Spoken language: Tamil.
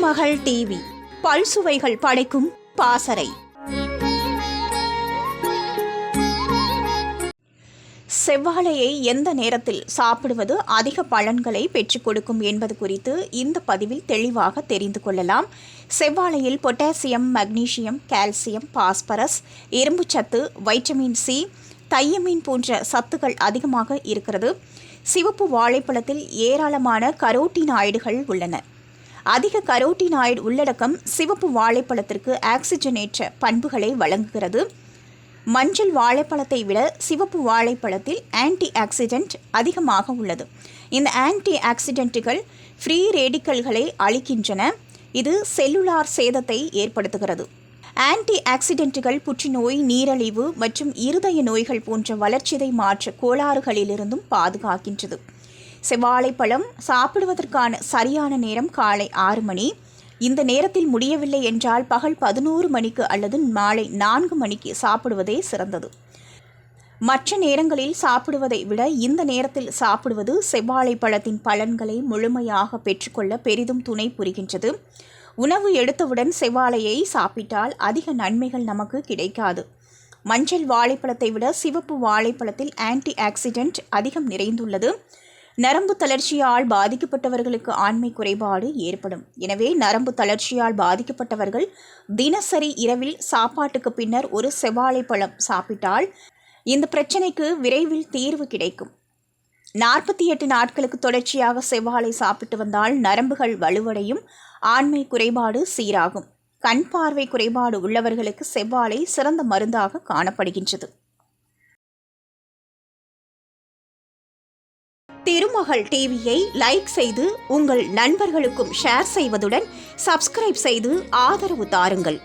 திருமகள் டிவி பல்சுவைகள் படைக்கும் பாசறை. செவ்வாழையை எந்த நேரத்தில் சாப்பிடுவது அதிக பலன்களை பெற்றுக் கொடுக்கும் என்பது குறித்து இந்த பதிவில் தெளிவாக தெரிந்து கொள்ளலாம். செவ்வாழையில் பொட்டாசியம், மக்னீசியம், கால்சியம், பாஸ்பரஸ், இரும்புச்சத்து, வைட்டமின் சி, தையமின் போன்ற சத்துக்கள் அதிகமாக இருக்கிறது. சிவப்பு வாழைப்பழத்தில் ஏராளமான கரோட்டினாய்டுகள் உள்ளன. அதிக கரோட்டினாய்டு உள்ளடக்கம் சிவப்பு வாழைப்பழத்திற்கு ஆக்சிஜனேற்ற பண்புகளை வழங்குகிறது. மஞ்சள் வாழைப்பழத்தை விட சிவப்பு வாழைப்பழத்தில் ஆன்டி ஆக்சிடென்ட் அதிகமாக உள்ளது. இந்த ஆன்டி ஆக்சிடென்ட்டுகள் ஃப்ரீ ரேடிக்கல்களை அழிக்கின்றன. இது செல்லுலார் சேதத்தை ஏற்படுத்துகிறது. ஆன்டி ஆக்சிடென்ட்டுகள் புற்றுநோய், நீரழிவு மற்றும் இருதய நோய்கள் போன்ற வளர்ச்சிதை மாற்ற கோளாறுகளிலிருந்தும் பாதுகாக்கின்றது. செவ்வாழைப்பழம் சாப்பிடுவதற்கான சரியான நேரம் காலை 6 மணி. இந்த நேரத்தில் முடியவில்லை என்றால் பகல் 11 மணிக்கு அல்லது மாலை 4 மணிக்கு சாப்பிடுவதே சிறந்தது. மற்ற நேரங்களில் சாப்பிடுவதை விட இந்த நேரத்தில் சாப்பிடுவது செவ்வாழைப்பழத்தின் பலன்களை முழுமையாக பெற்றுக்கொள்ள பெரிதும் துணை புரிகின்றது. உணவு எடுத்தவுடன் செவ்வாழையை சாப்பிட்டால் அதிக நன்மைகள் நமக்கு கிடைக்காது. மஞ்சள் வாழைப்பழத்தை விட சிவப்பு வாழைப்பழத்தில் ஆன்டி ஆக்சிடென்ட் அதிகம் நிறைந்துள்ளது. நரம்பு தளர்ச்சியால் பாதிக்கப்பட்டவர்களுக்கு ஆண்மை குறைபாடு ஏற்படும். எனவே நரம்பு தளர்ச்சியால் பாதிக்கப்பட்டவர்கள் தினசரி இரவில் சாப்பாட்டுக்கு பின்னர் ஒரு செவ்வாழைப்பழம் சாப்பிட்டால் இந்த பிரச்சனைக்கு விரைவில் தீர்வு கிடைக்கும். 48 நாட்களுக்கு தொடர்ச்சியாக செவ்வாழை சாப்பிட்டு வந்தால் நரம்புகள் வலுவடையும், ஆண்மை குறைபாடு சீராகும். கண் பார்வை குறைபாடு உள்ளவர்களுக்கு செவ்வாழை சிறந்த மருந்தாக காணப்படுகின்றது. திருமகள் டிவியை லைக் செய்து உங்கள் நண்பர்களுக்கும் ஷேர் செய்வதுடன் சப்ஸ்கிரைப் செய்து ஆதரவு தாருங்கள்.